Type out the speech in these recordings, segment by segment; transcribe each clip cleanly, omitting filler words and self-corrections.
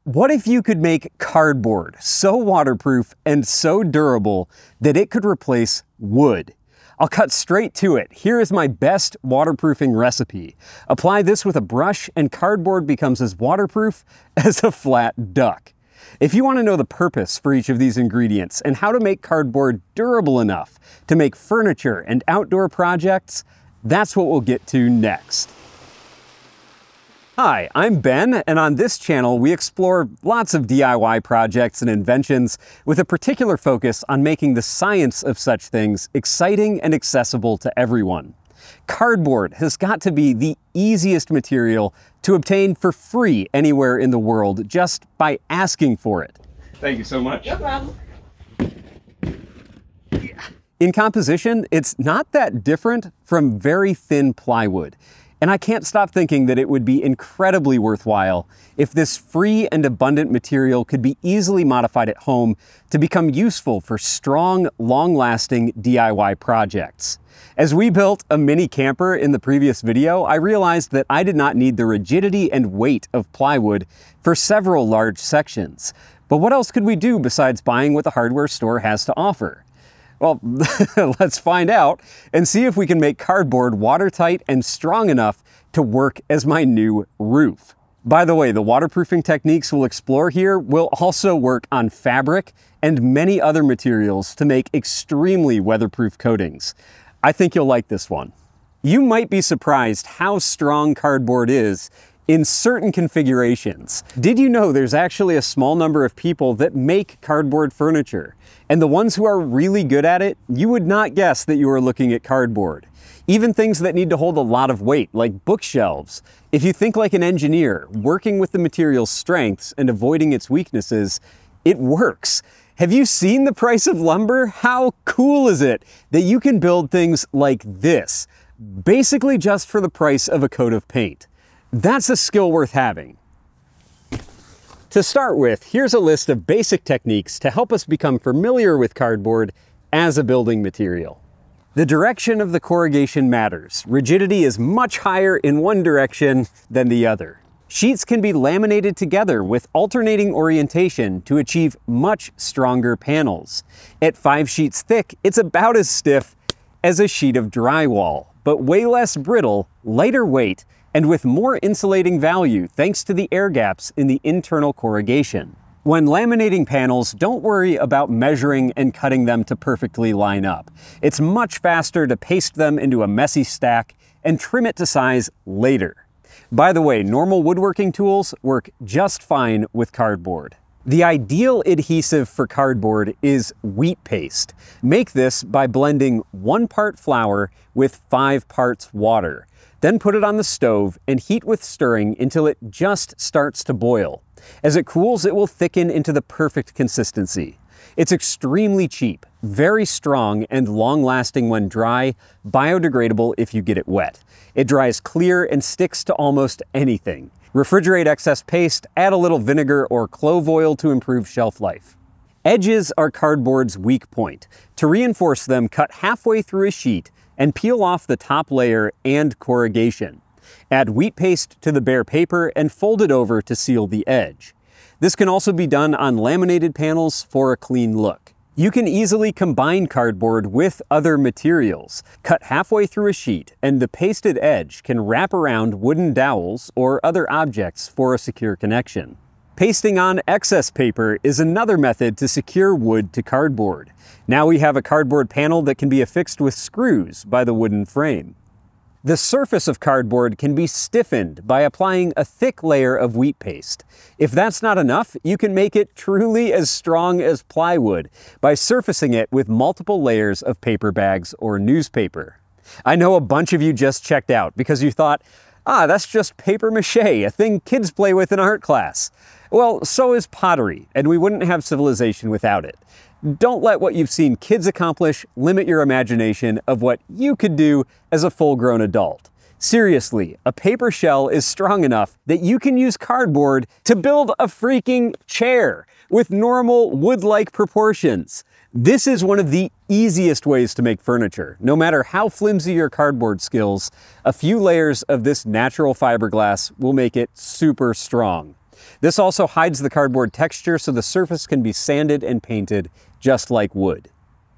What if you could make cardboard so waterproof and so durable that it could replace wood? I'll cut straight to it. Here is my best waterproofing recipe. Apply this with a brush and cardboard becomes as waterproof as a flat duck. If you want to know the purpose for each of these ingredients and how to make cardboard durable enough to make furniture and outdoor projects, that's what we'll get to next. Hi, I'm Ben, and on this channel we explore lots of DIY projects and inventions with a particular focus on making the science of such things exciting and accessible to everyone. Cardboard has got to be the easiest material to obtain for free anywhere in the world just by asking for it. Thank you so much. No problem. In composition, it's not that different from very thin plywood. And I can't stop thinking that it would be incredibly worthwhile if this free and abundant material could be easily modified at home to become useful for strong, long-lasting DIY projects. As we built a mini camper in the previous video, I realized that I did not need the rigidity and weight of plywood for several large sections. But what else could we do besides buying what the hardware store has to offer? Well, let's find out and see if we can make cardboard watertight and strong enough to work as my new roof. By the way, the waterproofing techniques we'll explore here will also work on fabric and many other materials to make extremely weatherproof coatings. I think you'll like this one. You might be surprised how strong cardboard is in certain configurations. Did you know there's actually a small number of people that make cardboard furniture? And the ones who are really good at it, you would not guess that you are looking at cardboard. Even things that need to hold a lot of weight, like bookshelves. If you think like an engineer, working with the material's strengths and avoiding its weaknesses, it works. Have you seen the price of lumber? How cool is it that you can build things like this, basically just for the price of a coat of paint? That's a skill worth having. To start with, here's a list of basic techniques to help us become familiar with cardboard as a building material. The direction of the corrugation matters. Rigidity is much higher in one direction than the other. Sheets can be laminated together with alternating orientation to achieve much stronger panels. At 5 sheets thick, it's about as stiff as a sheet of drywall, but way less brittle, lighter weight, and with more insulating value thanks to the air gaps in the internal corrugation. When laminating panels, don't worry about measuring and cutting them to perfectly line up. It's much faster to paste them into a messy stack and trim it to size later. By the way, normal woodworking tools work just fine with cardboard. The ideal adhesive for cardboard is wheat paste. Make this by blending 1 part flour with 5 parts water. Then put it on the stove and heat with stirring until it just starts to boil. As it cools, it will thicken into the perfect consistency. It's extremely cheap, very strong and long-lasting when dry, biodegradable if you get it wet. It dries clear and sticks to almost anything. Refrigerate excess paste, add a little vinegar or clove oil to improve shelf life. Edges are cardboard's weak point. To reinforce them, cut halfway through a sheet and peel off the top layer and corrugation. Add wheat paste to the bare paper and fold it over to seal the edge. This can also be done on laminated panels for a clean look. You can easily combine cardboard with other materials. Cut halfway through a sheet and the pasted edge can wrap around wooden dowels or other objects for a secure connection. Pasting on excess paper is another method to secure wood to cardboard. Now we have a cardboard panel that can be affixed with screws by the wooden frame. The surface of cardboard can be stiffened by applying a thick layer of wheat paste. If that's not enough, you can make it truly as strong as plywood by surfacing it with multiple layers of paper bags or newspaper. I know a bunch of you just checked out because you thought, that's just paper mache, a thing kids play with in art class. Well, so is pottery, and we wouldn't have civilization without it. Don't let what you've seen kids accomplish limit your imagination of what you could do as a full-grown adult. Seriously, a paper shell is strong enough that you can use cardboard to build a freaking chair with normal wood-like proportions. This is one of the easiest ways to make furniture. No matter how flimsy your cardboard skills, a few layers of this natural fiberglass will make it super strong. This also hides the cardboard texture so the surface can be sanded and painted just like wood.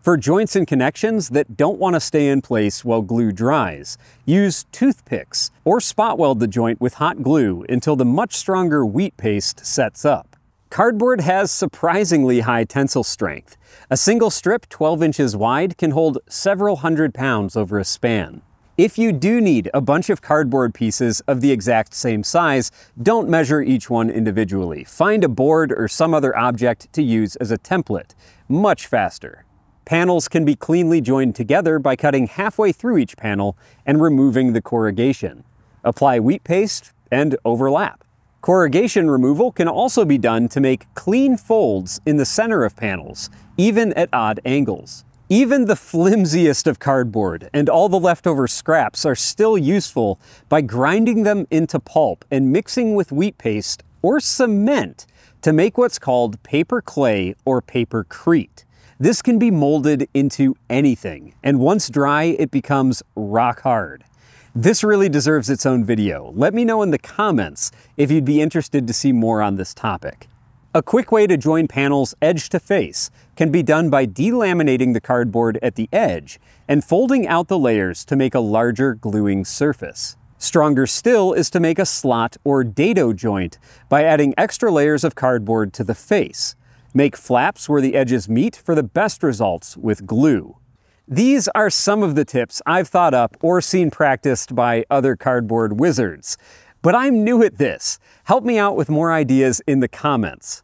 For joints and connections that don't want to stay in place while glue dries, use toothpicks or spot weld the joint with hot glue until the much stronger wheat paste sets up. Cardboard has surprisingly high tensile strength. A single strip 12 inches wide can hold several hundred pounds over a span. If you do need a bunch of cardboard pieces of the exact same size, don't measure each one individually. Find a board or some other object to use as a template. Much faster. Panels can be cleanly joined together by cutting halfway through each panel and removing the corrugation. Apply wheat paste and overlap. Corrugation removal can also be done to make clean folds in the center of panels, even at odd angles. Even the flimsiest of cardboard and all the leftover scraps are still useful by grinding them into pulp and mixing with wheat paste or cement to make what's called paper clay or papercrete. This can be molded into anything, and once dry, it becomes rock hard. This really deserves its own video. Let me know in the comments if you'd be interested to see more on this topic. A quick way to join panels edge to face can be done by delaminating the cardboard at the edge and folding out the layers to make a larger gluing surface. Stronger still is to make a slot or dado joint by adding extra layers of cardboard to the face. Make flaps where the edges meet for the best results with glue. These are some of the tips I've thought up or seen practiced by other cardboard wizards. But I'm new at this. Help me out with more ideas in the comments.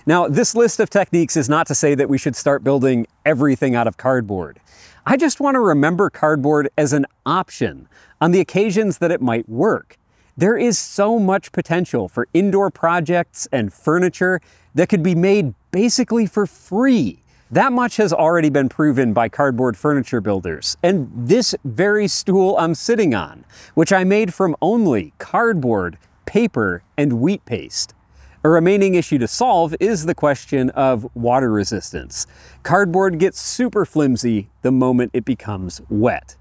Now, this list of techniques is not to say that we should start building everything out of cardboard. I just want to remember cardboard as an option on the occasions that it might work. There is so much potential for indoor projects and furniture that could be made basically for free. That much has already been proven by cardboard furniture builders, and this very stool I'm sitting on, which I made from only cardboard, paper, and wheat paste. A remaining issue to solve is the question of water resistance. Cardboard gets super flimsy the moment it becomes wet.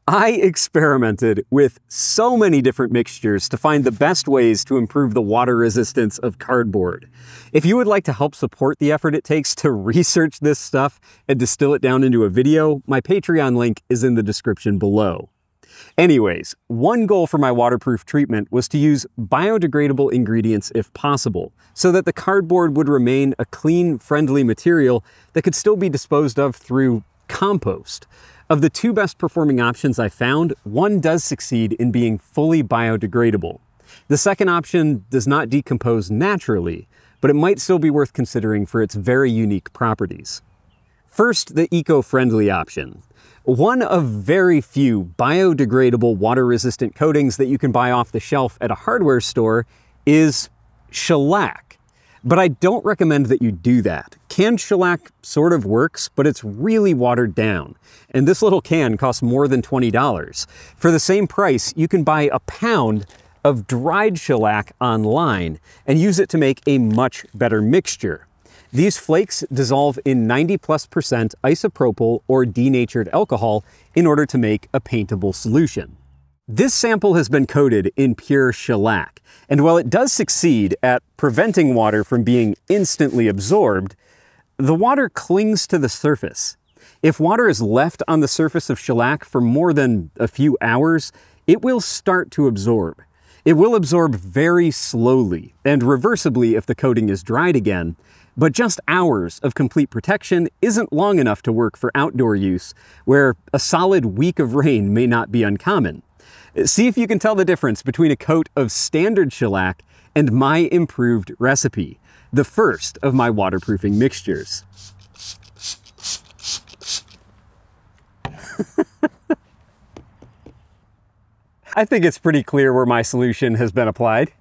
I experimented with so many different mixtures to find the best ways to improve the water resistance of cardboard. If you would like to help support the effort it takes to research this stuff and distill it down into a video, my Patreon link is in the description below. Anyways, one goal for my waterproof treatment was to use biodegradable ingredients if possible, so that the cardboard would remain a clean, friendly material that could still be disposed of through compost. Of the two best performing options I found, one does succeed in being fully biodegradable. The second option does not decompose naturally, but it might still be worth considering for its very unique properties. First, the eco-friendly option. One of very few biodegradable water-resistant coatings that you can buy off the shelf at a hardware store is shellac. But I don't recommend that you do that. Canned shellac sort of works, but it's really watered down. And this little can costs more than $20. For the same price, you can buy a pound of dried shellac online and use it to make a much better mixture. These flakes dissolve in 90+% isopropyl or denatured alcohol in order to make a paintable solution. This sample has been coated in pure shellac, and while it does succeed at preventing water from being instantly absorbed, the water clings to the surface. If water is left on the surface of shellac for more than a few hours, it will start to absorb. It will absorb very slowly and reversibly if the coating is dried again, but just hours of complete protection isn't long enough to work for outdoor use, where a solid week of rain may not be uncommon. See if you can tell the difference between a coat of standard shellac and my improved recipe, the first of my waterproofing mixtures. I think it's pretty clear where my solution has been applied.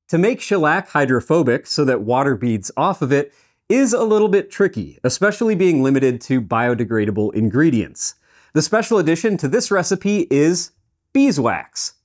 To make shellac hydrophobic so that water beads off of it is a little bit tricky, especially being limited to biodegradable ingredients. The special addition to this recipe is beeswax.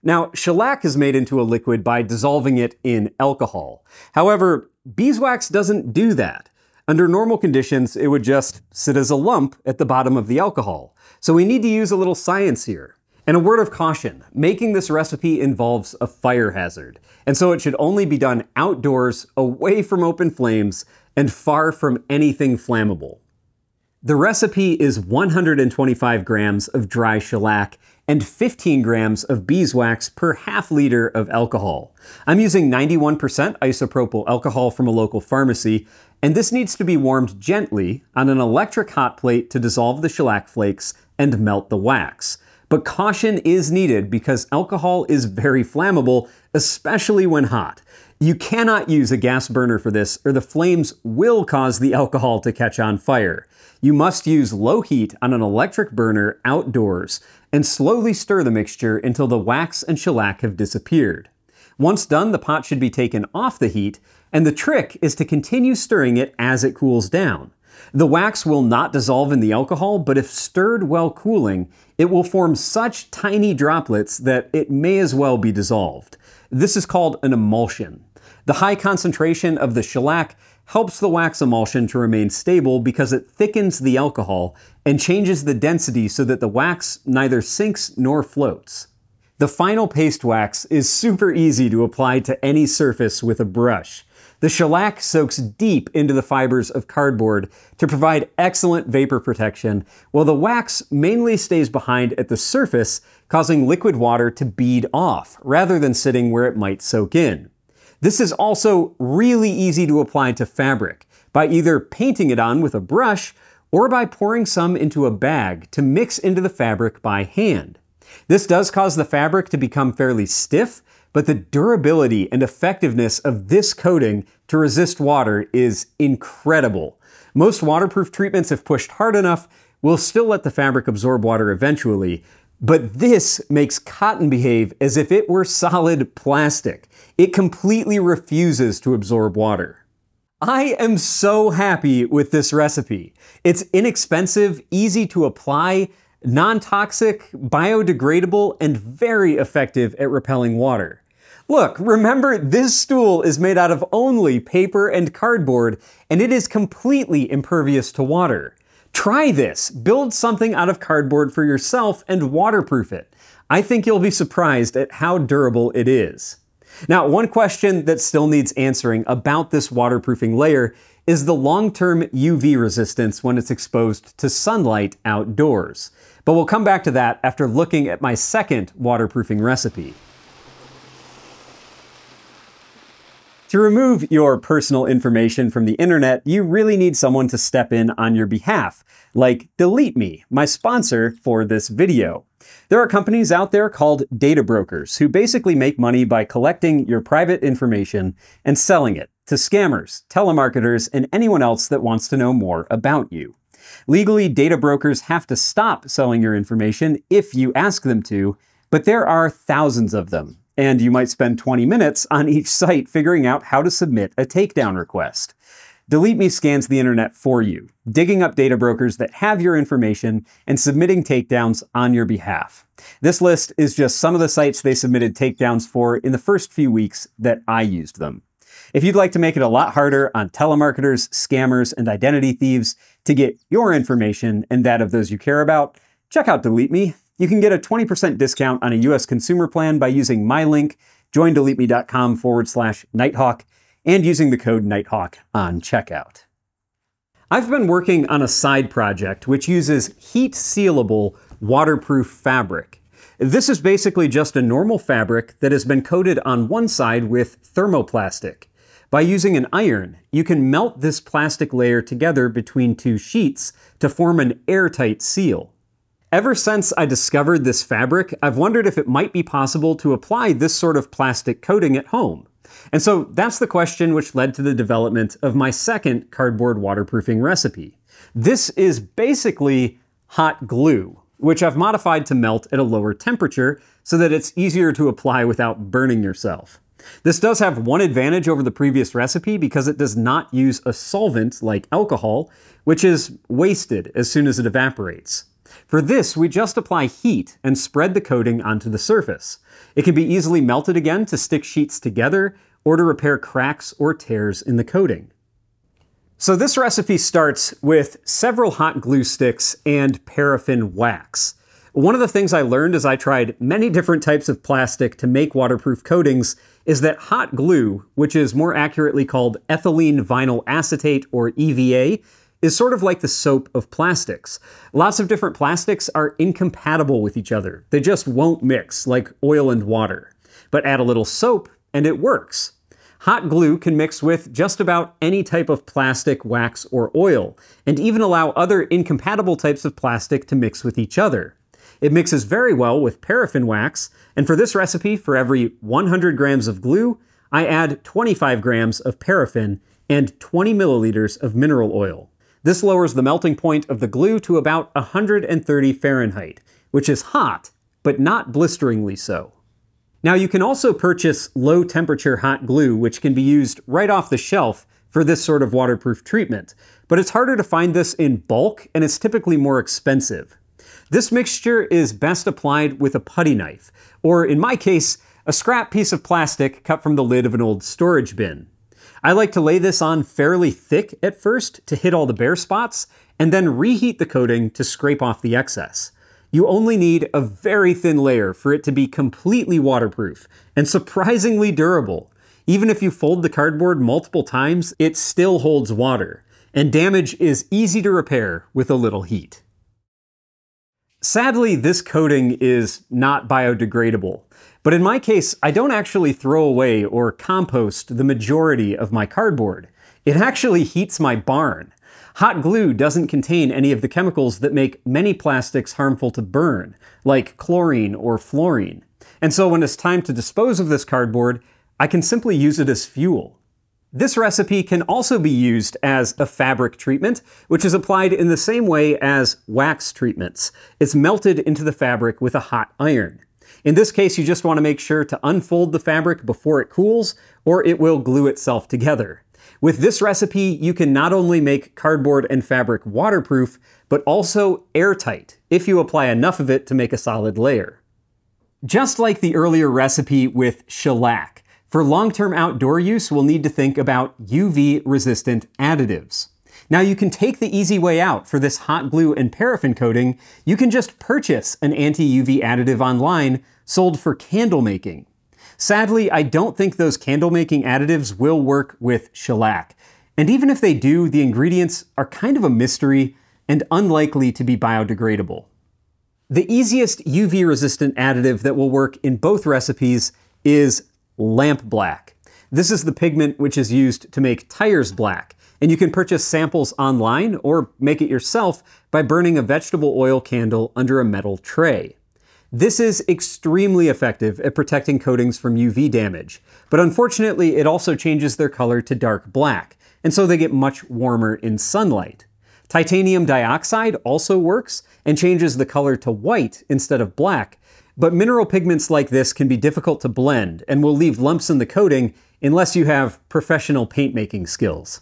Now, shellac is made into a liquid by dissolving it in alcohol. However, beeswax doesn't do that. Under normal conditions, it would just sit as a lump at the bottom of the alcohol. So we need to use a little science here. And a word of caution, making this recipe involves a fire hazard, and so it should only be done outdoors, away from open flames, and far from anything flammable. The recipe is 125 grams of dry shellac and 15 grams of beeswax per half liter of alcohol. I'm using 91% isopropyl alcohol from a local pharmacy, and this needs to be warmed gently on an electric hot plate to dissolve the shellac flakes and melt the wax. But caution is needed because alcohol is very flammable, especially when hot. You cannot use a gas burner for this, or the flames will cause the alcohol to catch on fire. You must use low heat on an electric burner outdoors and slowly stir the mixture until the wax and shellac have disappeared. Once done, the pot should be taken off the heat, and the trick is to continue stirring it as it cools down. The wax will not dissolve in the alcohol, but if stirred while cooling, it will form such tiny droplets that it may as well be dissolved. This is called an emulsion. The high concentration of the shellac helps the wax emulsion to remain stable because it thickens the alcohol and changes the density so that the wax neither sinks nor floats. The final paste wax is super easy to apply to any surface with a brush. The shellac soaks deep into the fibers of cardboard to provide excellent vapor protection, while the wax mainly stays behind at the surface, causing liquid water to bead off, rather than sitting where it might soak in. This is also really easy to apply to fabric, by either painting it on with a brush, or by pouring some into a bag to mix into the fabric by hand. This does cause the fabric to become fairly stiff, but the durability and effectiveness of this coating to resist water is incredible. Most waterproof treatments, if pushed hard enough, will still let the fabric absorb water eventually, but this makes cotton behave as if it were solid plastic. It completely refuses to absorb water. I am so happy with this recipe. It's inexpensive, easy to apply, non-toxic, biodegradable, and very effective at repelling water. Look, remember, this stool is made out of only paper and cardboard, and it is completely impervious to water. Try this. Build something out of cardboard for yourself and waterproof it. I think you'll be surprised at how durable it is. Now, one question that still needs answering about this waterproofing layer is the long-term UV resistance when it's exposed to sunlight outdoors. But we'll come back to that after looking at my second waterproofing recipe. To remove your personal information from the internet, you really need someone to step in on your behalf, like Delete Me, my sponsor for this video. There are companies out there called data brokers who basically make money by collecting your private information and selling it to scammers, telemarketers, and anyone else that wants to know more about you. Legally, data brokers have to stop selling your information if you ask them to, but there are thousands of them. And you might spend 20 minutes on each site figuring out how to submit a takedown request. Delete Me scans the internet for you, digging up data brokers that have your information and submitting takedowns on your behalf. This list is just some of the sites they submitted takedowns for in the first few weeks that I used them. If you'd like to make it a lot harder on telemarketers, scammers, and identity thieves to get your information and that of those you care about, check out Delete Me. You can get a 20% discount on a US consumer plan by using my link, joindeleteme.com/Nighthawk, and using the code Nighthawk on checkout. I've been working on a side project which uses heat-sealable waterproof fabric. This is basically just a normal fabric that has been coated on one side with thermoplastic. By using an iron, you can melt this plastic layer together between two sheets to form an airtight seal. Ever since I discovered this fabric, I've wondered if it might be possible to apply this sort of plastic coating at home. And so that's the question which led to the development of my second cardboard waterproofing recipe. This is basically hot glue, which I've modified to melt at a lower temperature so that it's easier to apply without burning yourself. This does have one advantage over the previous recipe because it does not use a solvent like alcohol, which is wasted as soon as it evaporates. For this, we just apply heat and spread the coating onto the surface. It can be easily melted again to stick sheets together or to repair cracks or tears in the coating. So this recipe starts with several hot glue sticks and paraffin wax. One of the things I learned as I tried many different types of plastic to make waterproof coatings is that hot glue, which is more accurately called ethylene vinyl acetate or EVA, is sort of like the soap of plastics. Lots of different plastics are incompatible with each other. They just won't mix, like oil and water. But add a little soap and it works. Hot glue can mix with just about any type of plastic, wax, or oil, and even allow other incompatible types of plastic to mix with each other. It mixes very well with paraffin wax, and for this recipe, for every 100 grams of glue, I add 25 grams of paraffin and 20 milliliters of mineral oil. This lowers the melting point of the glue to about 130 Fahrenheit, which is hot, but not blisteringly so. Now you can also purchase low temperature hot glue, which can be used right off the shelf for this sort of waterproof treatment, but it's harder to find this in bulk and it's typically more expensive. This mixture is best applied with a putty knife, or in my case, a scrap piece of plastic cut from the lid of an old storage bin. I like to lay this on fairly thick at first to hit all the bare spots, and then reheat the coating to scrape off the excess. You only need a very thin layer for it to be completely waterproof and surprisingly durable. Even if you fold the cardboard multiple times, it still holds water, and damage is easy to repair with a little heat. Sadly, this coating is not biodegradable, but in my case, I don't actually throw away or compost the majority of my cardboard. It actually heats my barn. Hot glue doesn't contain any of the chemicals that make many plastics harmful to burn, like chlorine or fluorine. And so when it's time to dispose of this cardboard, I can simply use it as fuel. This recipe can also be used as a fabric treatment, which is applied in the same way as wax treatments. It's melted into the fabric with a hot iron. In this case, you just want to make sure to unfold the fabric before it cools, or it will glue itself together. With this recipe, you can not only make cardboard and fabric waterproof, but also airtight, if you apply enough of it to make a solid layer. Just like the earlier recipe with shellac, for long-term outdoor use, we'll need to think about UV-resistant additives. Now you can take the easy way out for this hot glue and paraffin coating. You can just purchase an anti-UV additive online sold for candle making. Sadly, I don't think those candle-making additives will work with shellac. And even if they do, the ingredients are kind of a mystery and unlikely to be biodegradable. The easiest UV-resistant additive that will work in both recipes is lamp black. This is the pigment which is used to make tires black, and you can purchase samples online or make it yourself by burning a vegetable oil candle under a metal tray. This is extremely effective at protecting coatings from UV damage, but unfortunately it also changes their color to dark black, and so they get much warmer in sunlight. Titanium dioxide also works and changes the color to white instead of black, but mineral pigments like this can be difficult to blend and will leave lumps in the coating unless you have professional paint making skills.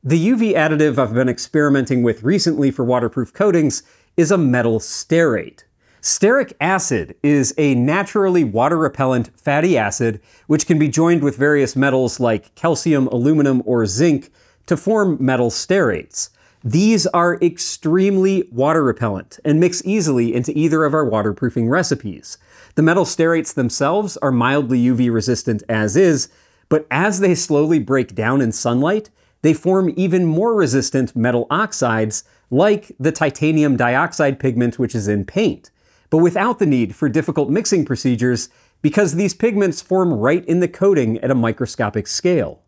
The UV additive I've been experimenting with recently for waterproof coatings is a metal stearate. Stearic acid is a naturally water-repellent fatty acid which can be joined with various metals like calcium, aluminum, or zinc to form metal stearates. These are extremely water-repellent and mix easily into either of our waterproofing recipes. The metal stearates themselves are mildly UV-resistant as is, but as they slowly break down in sunlight, they form even more resistant metal oxides like the titanium dioxide pigment which is in paint, but without the need for difficult mixing procedures because these pigments form right in the coating at a microscopic scale.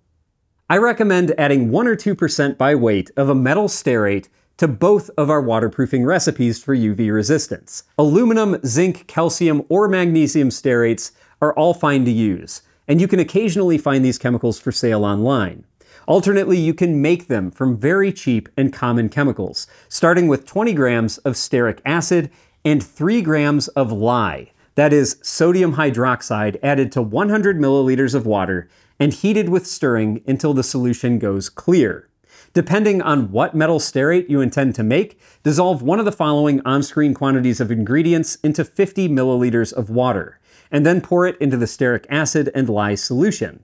I recommend adding 1 or 2% by weight of a metal stearate to both of our waterproofing recipes for UV resistance. Aluminum, zinc, calcium, or magnesium stearates are all fine to use, and you can occasionally find these chemicals for sale online. Alternately, you can make them from very cheap and common chemicals, starting with 20 grams of stearic acid and 3 grams of lye, that is sodium hydroxide added to 100 milliliters of water and heated with stirring until the solution goes clear. Depending on what metal stearate you intend to make, dissolve one of the following on-screen quantities of ingredients into 50 milliliters of water, and then pour it into the stearic acid and lye solution.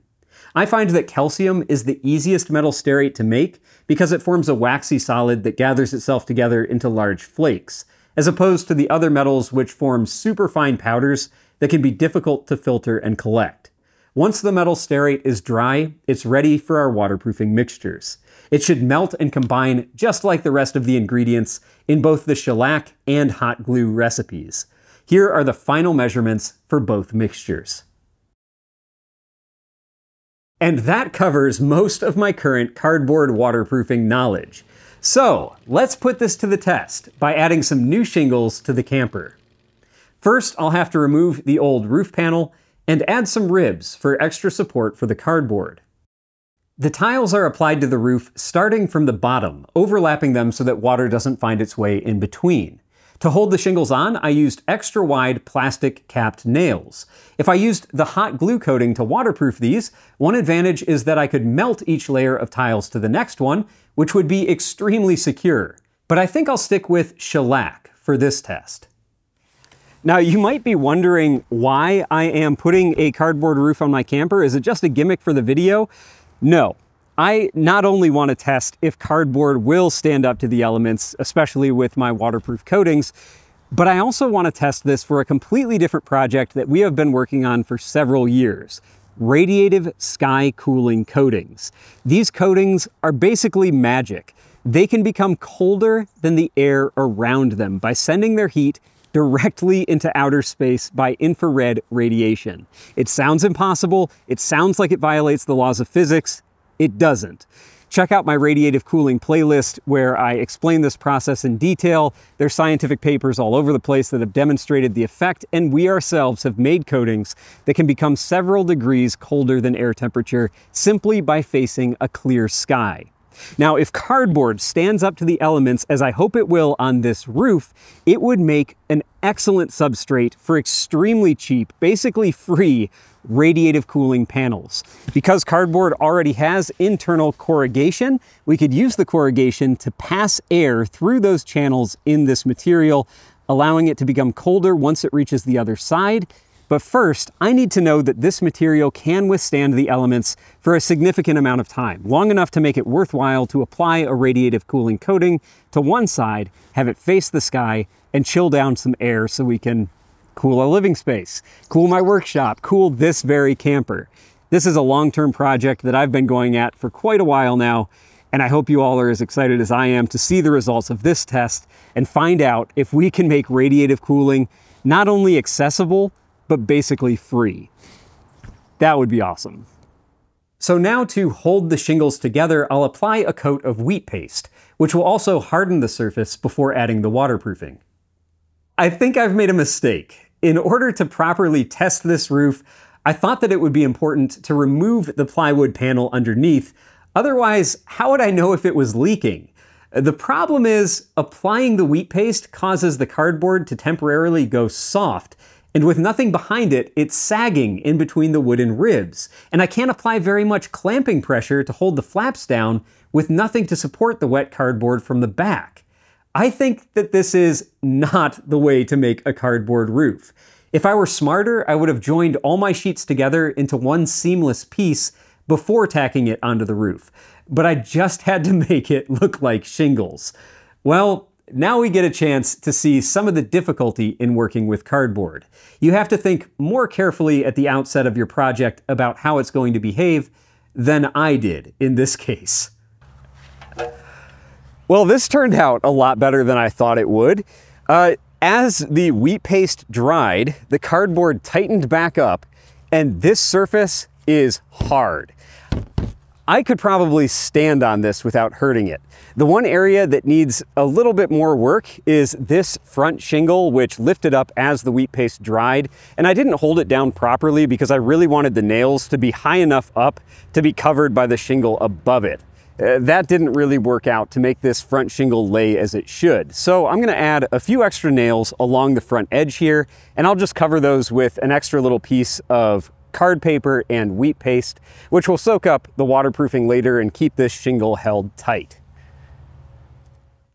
I find that calcium is the easiest metal stearate to make because it forms a waxy solid that gathers itself together into large flakes, as opposed to the other metals which form superfine powders that can be difficult to filter and collect. Once the metal stearate is dry, it's ready for our waterproofing mixtures. It should melt and combine just like the rest of the ingredients in both the shellac and hot glue recipes. Here are the final measurements for both mixtures. And that covers most of my current cardboard waterproofing knowledge. So let's put this to the test by adding some new shingles to the camper. First, I'll have to remove the old roof panel and add some ribs for extra support for the cardboard. The tiles are applied to the roof starting from the bottom, overlapping them so that water doesn't find its way in between. To hold the shingles on, I used extra wide plastic capped nails. If I used the hot glue coating to waterproof these, one advantage is that I could melt each layer of tiles to the next one, which would be extremely secure. But I think I'll stick with shellac for this test. Now, you might be wondering why I am putting a cardboard roof on my camper. Is it just a gimmick for the video? No. I not only want to test if cardboard will stand up to the elements, especially with my waterproof coatings, but I also want to test this for a completely different project that we have been working on for several years: radiative sky cooling coatings. These coatings are basically magic. They can become colder than the air around them by sending their heat directly into outer space by infrared radiation. It sounds impossible. It sounds like it violates the laws of physics. It doesn't. Check out my radiative cooling playlist where I explain this process in detail. There's scientific papers all over the place that have demonstrated the effect, and we ourselves have made coatings that can become several degrees colder than air temperature simply by facing a clear sky. Now, if cardboard stands up to the elements, as I hope it will on this roof, it would make an excellent substrate for extremely cheap, basically free, radiative cooling panels. Because cardboard already has internal corrugation, we could use the corrugation to pass air through those channels in this material, allowing it to become colder once it reaches the other side. But first, I need to know that this material can withstand the elements for a significant amount of time, long enough to make it worthwhile to apply a radiative cooling coating to one side, have it face the sky, and chill down some air so we can cool our living space, cool my workshop, cool this very camper. This is a long-term project that I've been going at for quite a while now, and I hope you all are as excited as I am to see the results of this test and find out if we can make radiative cooling not only accessible, but basically free. That would be awesome. So now to hold the shingles together, I'll apply a coat of wheat paste, which will also harden the surface before adding the waterproofing. I think I've made a mistake. In order to properly test this roof, I thought that it would be important to remove the plywood panel underneath. Otherwise, how would I know if it was leaking? The problem is, applying the wheat paste causes the cardboard to temporarily go soft, and with nothing behind it, it's sagging in between the wooden ribs. And I can't apply very much clamping pressure to hold the flaps down with nothing to support the wet cardboard from the back. I think that this is not the way to make a cardboard roof. If I were smarter, I would have joined all my sheets together into one seamless piece before tacking it onto the roof. But I just had to make it look like shingles. Well, now we get a chance to see some of the difficulty in working with cardboard. You have to think more carefully at the outset of your project about how it's going to behave than I did in this case. Well, this turned out a lot better than I thought it would. As the wheat paste dried, the cardboard tightened back up, and this surface is hard. I could probably stand on this without hurting it. The one area that needs a little bit more work is this front shingle, which lifted up as the wheat paste dried. And I didn't hold it down properly because I really wanted the nails to be high enough up to be covered by the shingle above it. That didn't really work out to make this front shingle lay as it should. So I'm gonna add a few extra nails along the front edge here, and I'll just cover those with an extra little piece of card paper and wheat paste, which will soak up the waterproofing later and keep this shingle held tight.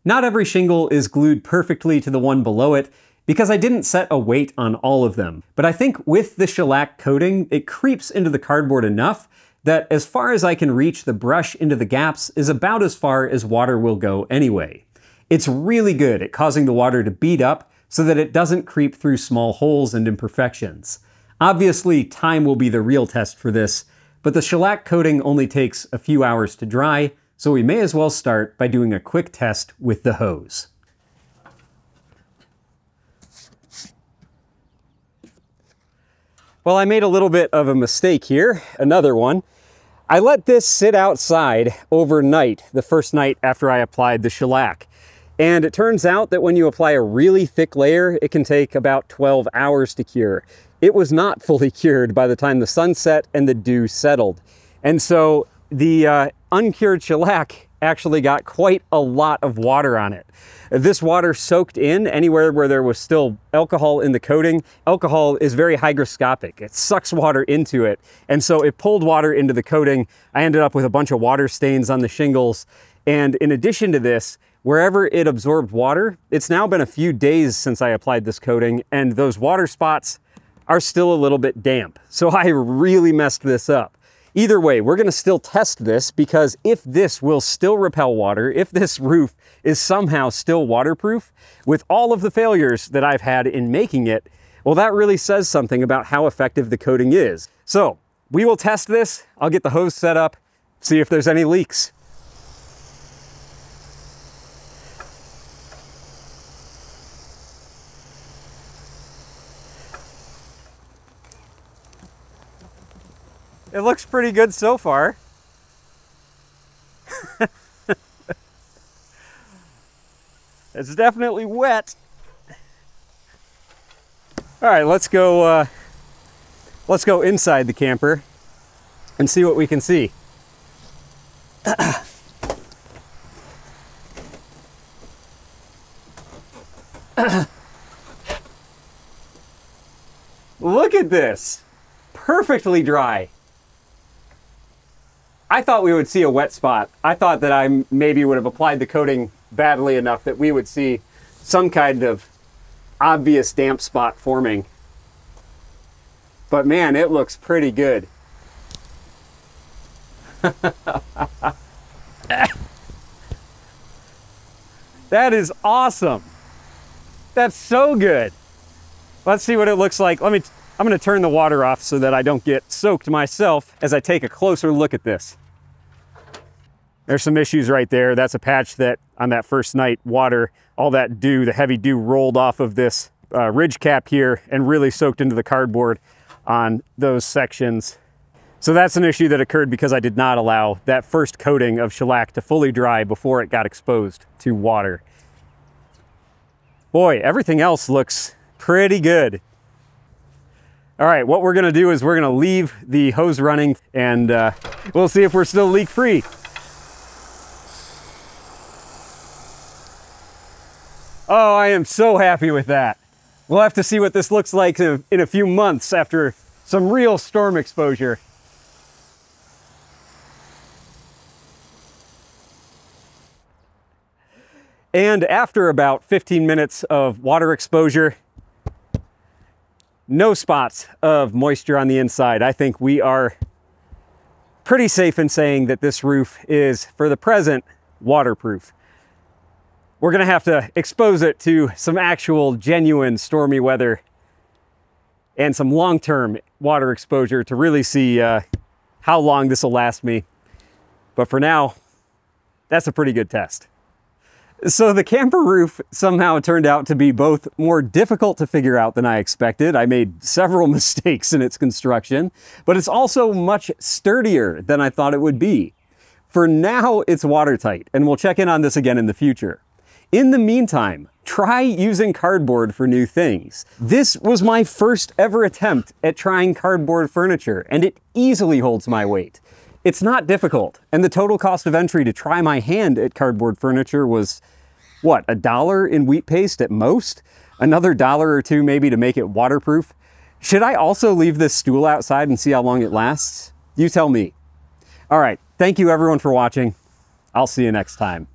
Not every shingle is glued perfectly to the one below it because I didn't set a weight on all of them. But I think with the shellac coating, it creeps into the cardboard enough that as far as I can reach the brush into the gaps is about as far as water will go anyway. It's really good at causing the water to bead up so that it doesn't creep through small holes and imperfections. Obviously, time will be the real test for this, but the shellac coating only takes a few hours to dry, so we may as well start by doing a quick test with the hose. Well, I made a little bit of a mistake here, another one. I let this sit outside overnight, the first night after I applied the shellac. And it turns out that when you apply a really thick layer, it can take about 12 hours to cure. It was not fully cured by the time the sun set and the dew settled. And so the uncured shellac actually got quite a lot of water on it. This water soaked in anywhere where there was still alcohol in the coating. Alcohol is very hygroscopic. It sucks water into it. And so it pulled water into the coating. I ended up with a bunch of water stains on the shingles. And in addition to this, wherever it absorbed water, it's now been a few days since I applied this coating, and those water spots are still a little bit damp. So I really messed this up. Either way, we're gonna still test this, because if this will still repel water, if this roof is somehow still waterproof, with all of the failures that I've had in making it, well, that really says something about how effective the coating is. So we will test this. I'll get the hose set up, see if there's any leaks. It looks pretty good so far. It's definitely wet. All right, let's go inside the camper and see what we can see. Look at this, perfectly dry. I thought we would see a wet spot. I thought that I maybe would have applied the coating badly enough that we would see some kind of obvious damp spot forming. But man, it looks pretty good. That is awesome. That's so good. Let's see what it looks like. I'm going to turn the water off so that I don't get soaked myself as I take a closer look at this. There's some issues right there. That's a patch that on that first night, water, all that dew, the heavy dew rolled off of this ridge cap here and really soaked into the cardboard on those sections. So that's an issue that occurred because I did not allow that first coating of shellac to fully dry before it got exposed to water. Boy, everything else looks pretty good. All right, what we're gonna do is we're gonna leave the hose running and we'll see if we're still leak-free. Oh, I am so happy with that. We'll have to see what this looks like in a few months after some real storm exposure. And after about 15 minutes of water exposure, no spots of moisture on the inside. I think we are pretty safe in saying that this roof is, for the present, waterproof. We're gonna have to expose it to some actual genuine stormy weather and some long-term water exposure to really see how long this will last me. But for now, that's a pretty good test. So the camper roof somehow turned out to be both more difficult to figure out than I expected. I made several mistakes in its construction, but it's also much sturdier than I thought it would be. For now, it's watertight, and we'll check in on this again in the future. In the meantime, try using cardboard for new things. This was my first ever attempt at trying cardboard furniture, and it easily holds my weight. It's not difficult, and the total cost of entry to try my hand at cardboard furniture was, what, $1 in wheat paste at most? Another $1 or $2 maybe to make it waterproof? Should I also leave this stool outside and see how long it lasts? You tell me. All right, thank you everyone for watching. I'll see you next time.